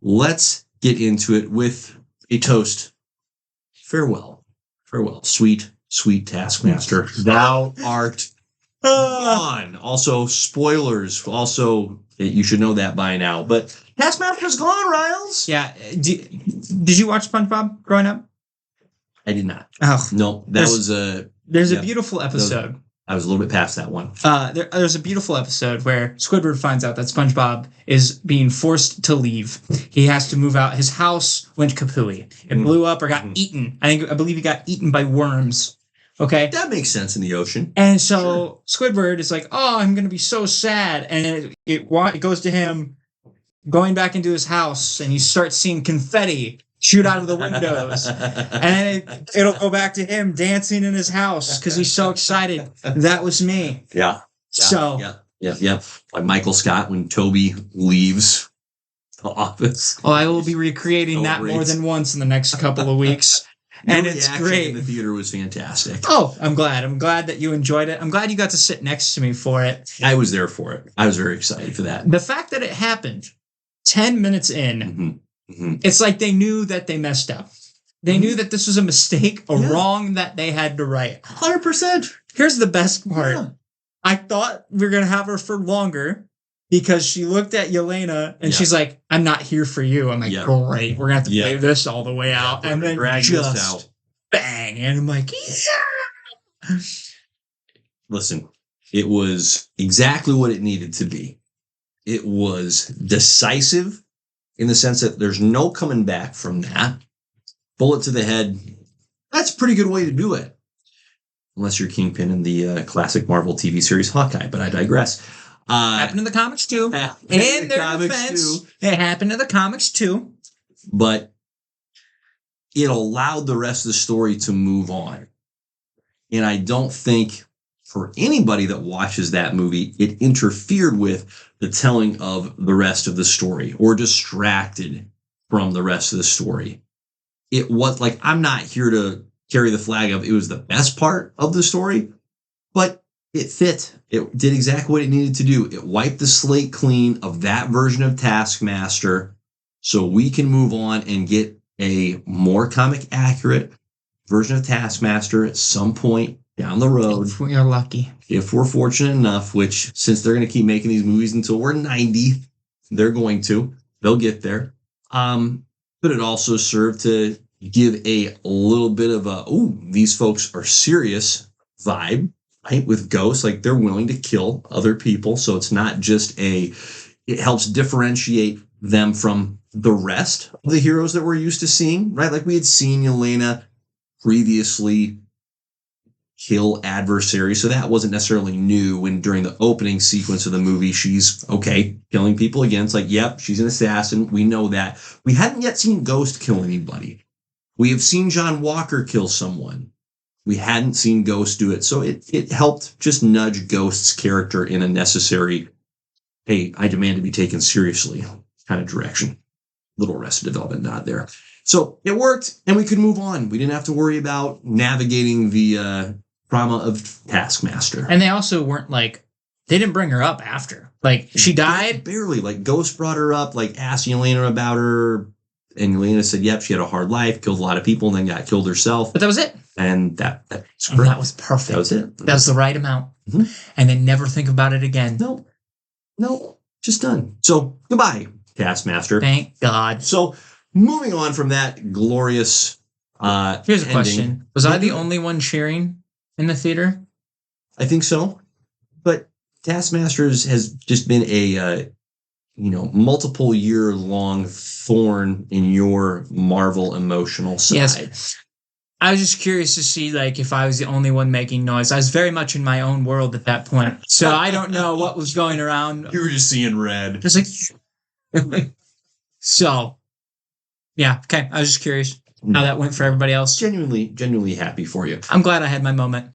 let's get into it with a toast. Farewell. Farewell. Sweet, sweet Taskmaster. Thou art gone. Also, spoilers. Also, you should know that by now. But Taskmaster's gone, Riles. Yeah. Did you watch SpongeBob growing up? I did not. Oh. No, there's a beautiful episode. I was a little bit past that one. There's a beautiful episode where Squidward finds out that SpongeBob is being forced to leave. He has to move out. His house went kapooey. It blew up or got eaten. I believe he got eaten by worms. Okay? That makes sense in the ocean. And so Squidward is like, oh, I'm going to be so sad. And it goes to him going back into his house, and he starts seeing confetti shoot out of the windows. And it'll go back to him dancing in his house because he's so excited. That was me. Yeah. So. Yeah. Like Michael Scott when Toby leaves the office. Oh, I will be recreating that more than once in the next couple of weeks. And it's great. The theater was fantastic. Oh, I'm glad. I'm glad that you enjoyed it. I'm glad you got to sit next to me for it. I was there for it. I was very excited for that. The fact that it happened 10 minutes in, it's like they knew that they messed up. They knew that this was a mistake, a wrong that they had to right. 100%. Here's the best part. Yeah. I thought we were going to have her for longer because she looked at Yelena and she's like, I'm not here for you. I'm like, great. We're going to have to play this all the way out. And then just bang. And I'm like, yeah. Listen, it was exactly what it needed to be. It was decisive in the sense that there's no coming back from that. Bullet to the head. That's a pretty good way to do it. Unless you're Kingpin in the classic Marvel TV series Hawkeye, but I digress. Happened in the comics too. In their defense, it happened in the comics too. But it allowed the rest of the story to move on. And I don't think for anybody that watches that movie, it interfered with the telling of the rest of the story or distracted from the rest of the story. It was like, I'm not here to carry the flag of it was the best part of the story, but it fit. It did exactly what it needed to do. It wiped the slate clean of that version of Taskmaster so we can move on and get a more comic accurate version of Taskmaster at some point down the road. If we are lucky. If we're fortunate enough, which since they're going to keep making these movies until we're 90, they'll get there. But it also served to give a little bit of a, these folks are serious vibe. Right, with ghosts, like they're willing to kill other people. So it's not just it helps differentiate them from the rest of the heroes that we're used to seeing, right? Like we had seen Yelena previously kill adversaries. So that wasn't necessarily new when during the opening sequence of the movie, she's killing people again. It's like, yep, she's an assassin. We know that. We hadn't yet seen Ghost kill anybody. We have seen John Walker kill someone. We hadn't seen Ghost do it. So it helped just nudge Ghost's character in a necessary, hey, I demand to be taken seriously kind of direction. Little Arrested Development nod there. So it worked and we could move on. We didn't have to worry about navigating the trauma of Taskmaster. And they also weren't they didn't bring her up after. Like she died? Barely. Like Ghost brought her up, asked Yelena about her. And Yelena said, yep, she had a hard life, killed a lot of people, and then got killed herself. But that was it. And that was perfect. That was it. That was the right amount. Mm-hmm. And then never think about it again. No, just done. So goodbye, Taskmaster. Thank God. So moving on from that glorious here's a question. Was I the only one cheering in the theater? I think so. But Taskmaster has just been a multiple year long thorn in your Marvel emotional side. Yes. I was just curious to see if I was the only one making noise. I was very much in my own world at that point. So I don't know what was going around. You were just seeing red. Just so yeah, okay. I was just curious how that went for everybody else. Genuinely happy for you. I'm glad I had my moment.